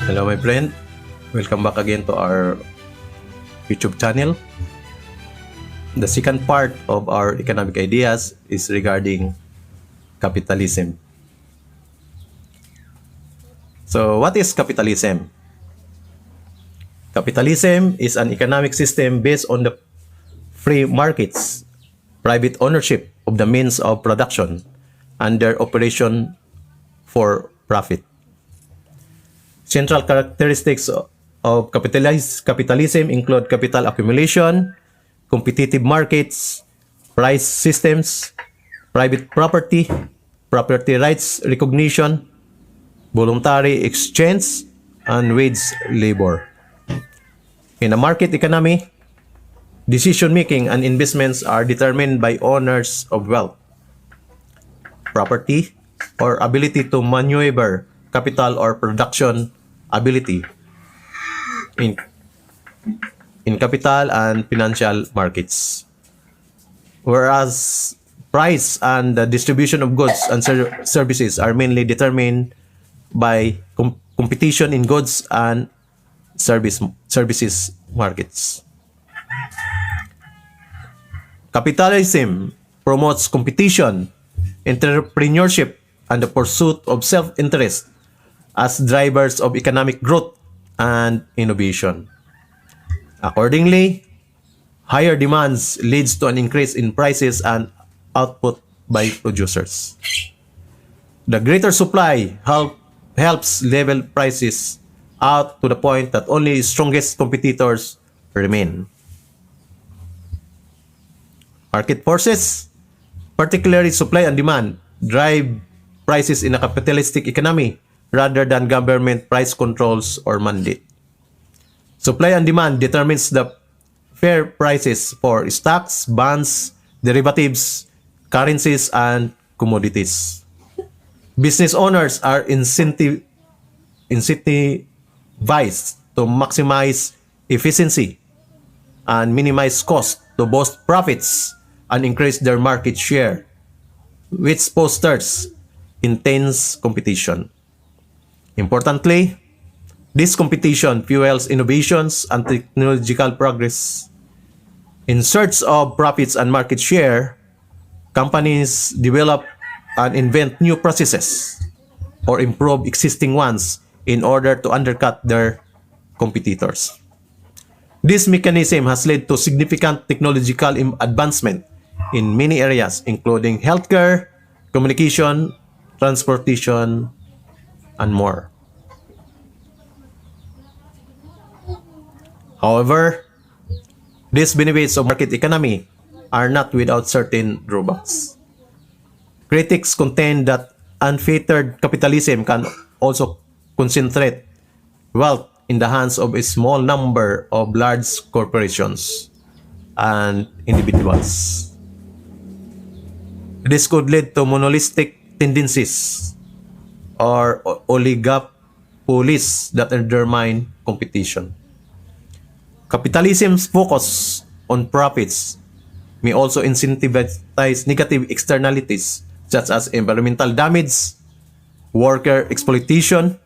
Hello my friend, welcome back again to our YouTube channel. The second part of our economic ideas is regarding capitalism. So what is capitalism? Capitalism is an economic system based on the free markets, private ownership of the means of production, and their operation for profit. Central characteristics of capitalism include capital accumulation, competitive markets, price systems, private property, property rights recognition, voluntary exchange, and wage labor. In a market economy, decision-making and investments are determined by owners of wealth, property, or ability to maneuver capital or production ability in capital and financial markets. Whereas price and the distribution of goods and services are mainly determined by competition in goods and services markets. Capitalism promotes competition, entrepreneurship, and the pursuit of self-interest as drivers of economic growth and innovation. Accordingly, higher demands leads to an increase in prices and output by producers. The greater supply helps level prices out to the point that only strongest competitors remain. Market forces, particularly supply and demand, drive prices in a capitalistic economy rather than government price controls or mandate. Supply and demand determines the fair prices for stocks, bonds, derivatives, currencies, and commodities. Business owners are incentivized to maximize efficiency and minimize cost to boost profits and increase their market share, which fosters intense competition. Importantly, this competition fuels innovations and technological progress. In search of profits and market share, companies develop and invent new processes or improve existing ones in order to undercut their competitors. This mechanism has led to significant technological advancement in many areas, including healthcare, communication, transportation, and more. However, these benefits of market economy are not without certain drawbacks. Critics contend that unfettered capitalism can also concentrate wealth in the hands of a small number of large corporations and individuals. This could lead to monopolistic tendencies or oligopolies that undermine competition. Capitalism's focus on profits may also incentivize negative externalities such as environmental damage, worker exploitation,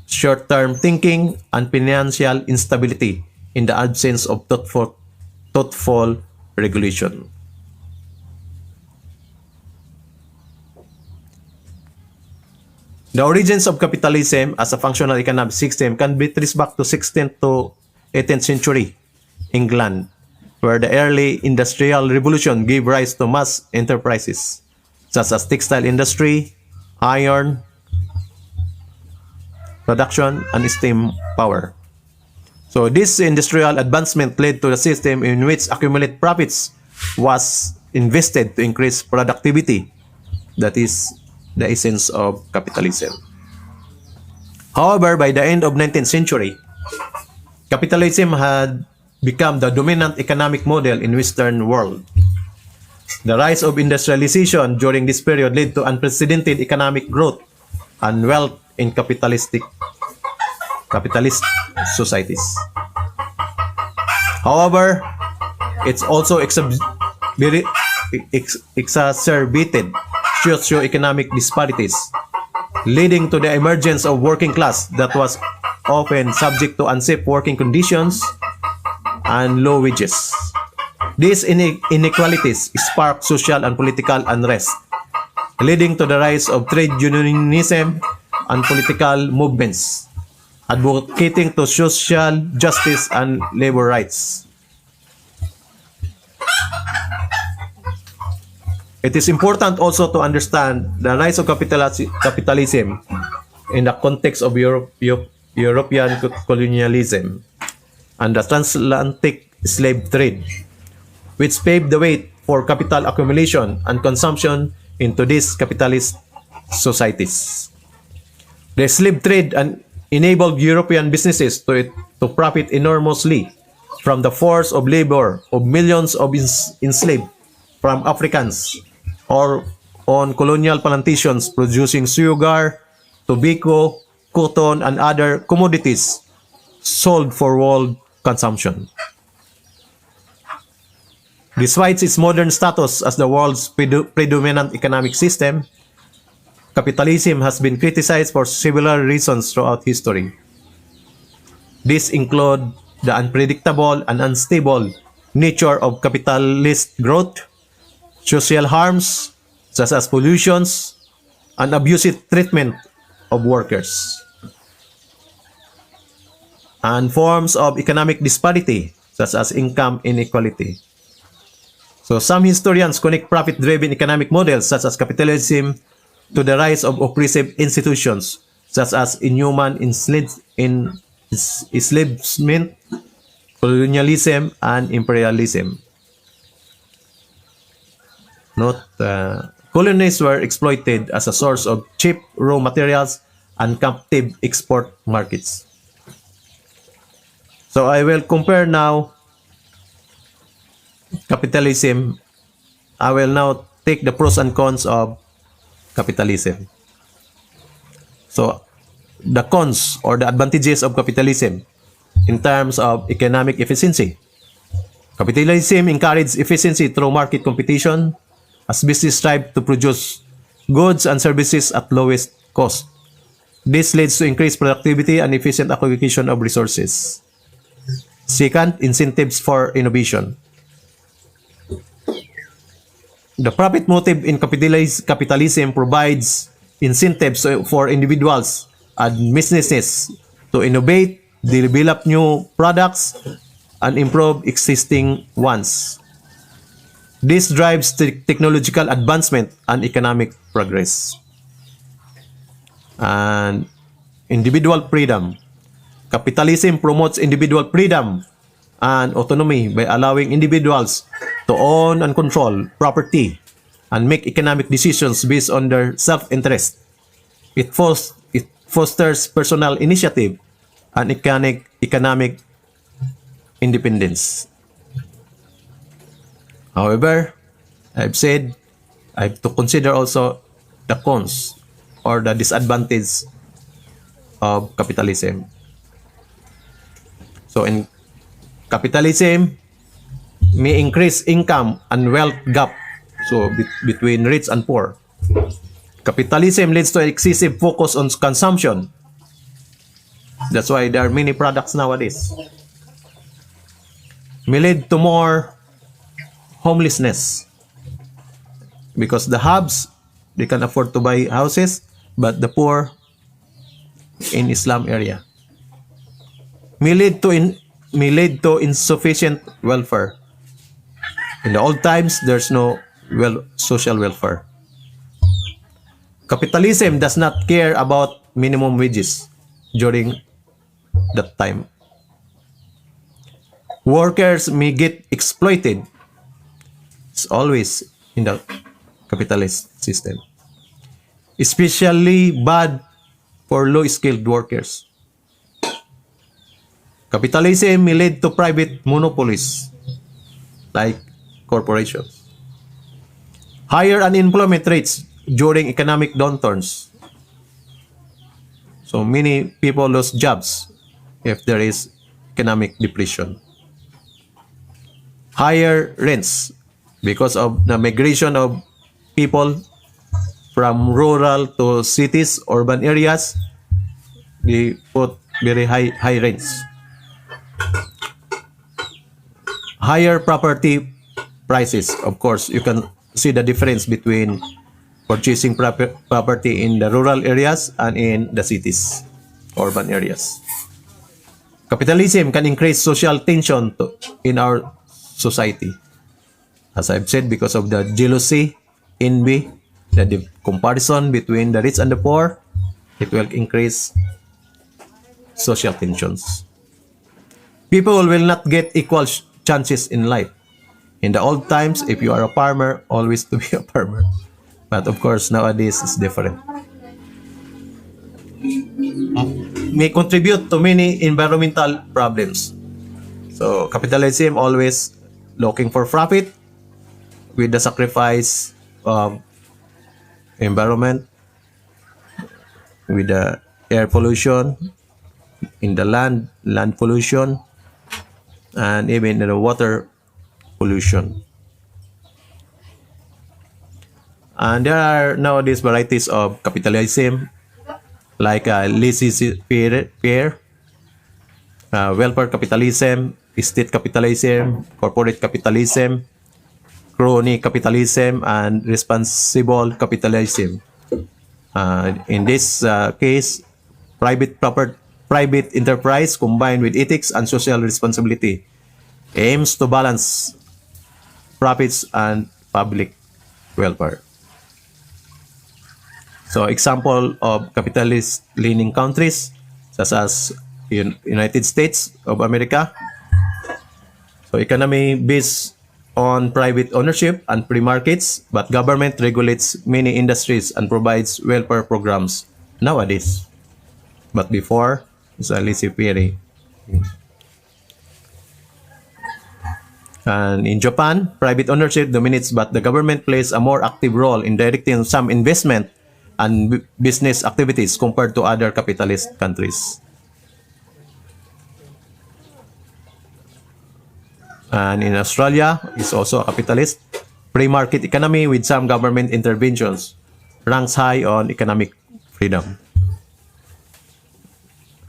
short-term thinking, and financial instability in the absence of thoughtful regulation. The origins of capitalism as a functional economic system can be traced back to 16th to 18th century England, where the early industrial revolution gave rise to mass enterprises such as textile industry, iron production, and steam power. So this industrial advancement led to a system in which accumulated profits was invested to increase productivity. That is the essence of capitalism. However, by the end of 19th century, capitalism had become the dominant economic model in Western world. The rise of industrialization during this period led to unprecedented economic growth and wealth in capitalist societies. However, it's also exacerbated socioeconomic disparities, leading to the emergence of working class that was often subject to unsafe working conditions and low wages. These inequalities spark social and political unrest, leading to the rise of trade unionism and political movements advocating to social justice and labor rights. It is important also to understand the rise of capitalism in the context of European colonialism and the transatlantic slave trade, which paved the way for capital accumulation and consumption in today's capitalist societies. The slave trade enabled European businesses to profit enormously from the force of labor of millions of enslaved from Africans or on colonial plantations producing sugar, tobacco, cotton, and other commodities sold for world consumption. Despite its modern status as the world's predominant economic system, capitalism has been criticized for several reasons throughout history. These include the unpredictable and unstable nature of capitalist growth, social harms such as pollutions, and abusive treatment of workers, and forms of economic disparity such as income inequality. So some historians connect profit-driven economic models such as capitalism to the rise of oppressive institutions such as inhuman enslavement, colonialism, and imperialism. Note, colonies were exploited as a source of cheap raw materials and captive export markets. So I will compare now capitalism. I will now take the pros and cons of capitalism. So the cons or the advantages of capitalism in terms of economic efficiency. Capitalism encourages efficiency through market competition as business strive to produce goods and services at lowest cost. This leads to increased productivity and efficient allocation of resources. Second, incentives for innovation. The profit motive in capitalism provides incentives for individuals and businesses to innovate, develop new products, and improve existing ones. This drives technological advancement and economic progress. And individual freedom. Capitalism promotes individual freedom and autonomy by allowing individuals to own and control property and make economic decisions based on their self-interest. It fosters personal initiative and economic independence. However, I've said I have to consider also the cons or the disadvantage of capitalism. So in capitalism may increase income and wealth gap, so between rich and poor. Capitalism leads to excessive focus on consumption. That's why there are many products nowadays. May lead to more homelessness because the haves, they can afford to buy houses, but the poor in Islam area may lead to insufficient welfare. In the old times, there's no social welfare. Capitalism does not care about minimum wages during that time. Workers may get exploited. It's always in the capitalist system. Especially bad for low-skilled workers. Capitalism may lead to private monopolies like corporations. Higher unemployment rates during economic downturns. So many people lose jobs if there is economic depression. Higher rents because of the migration of people from rural to cities, urban areas. They put very high rents. Higher property prices. Of course, you can see the difference between purchasing property in the rural areas and in the cities, urban areas. Capitalism can increase social tension in our society. As I've said, because of the jealousy, envy, the comparison between the rich and the poor, it will increase social tensions. People will not get equal chances in life. In the old times, if you are a farmer, always to be a farmer. But of course, nowadays it's different. May contribute to many environmental problems. So capitalism always looking for profit with the sacrifice of environment, with the air pollution, in the land pollution, and even in the water pollution. And there are nowadays varieties of capitalism like laissez-faire, welfare capitalism, state capitalism, corporate capitalism, crony capitalism, and responsible capitalism. In this case, private enterprise combined with ethics and social responsibility aims to balance profits and public welfare. So example of capitalist leaning countries such as United States of America. So economy based on private ownership and free markets, but government regulates many industries and provides welfare programs nowadays. But before, it's a laissez-faire. And in Japan, private ownership dominates, but the government plays a more active role in directing some investment and business activities compared to other capitalist countries. And in Australia, it's also a capitalist free market economy with some government interventions, ranks high on economic freedom.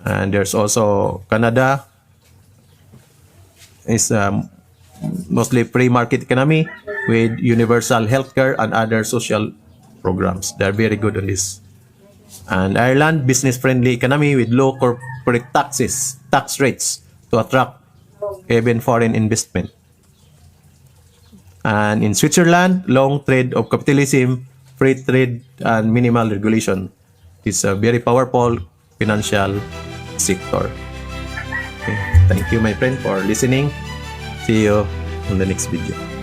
And there's also Canada, is mostly free market economy with universal healthcare and other social programs. They're very good on this. And Ireland, business-friendly economy with low corporate tax rates to attract even foreign investment. And in Switzerland, long trade of capitalism, free trade, and minimal regulation is a very powerful financial sector. Okay. Thank you, my friend, for listening. See you on the next video.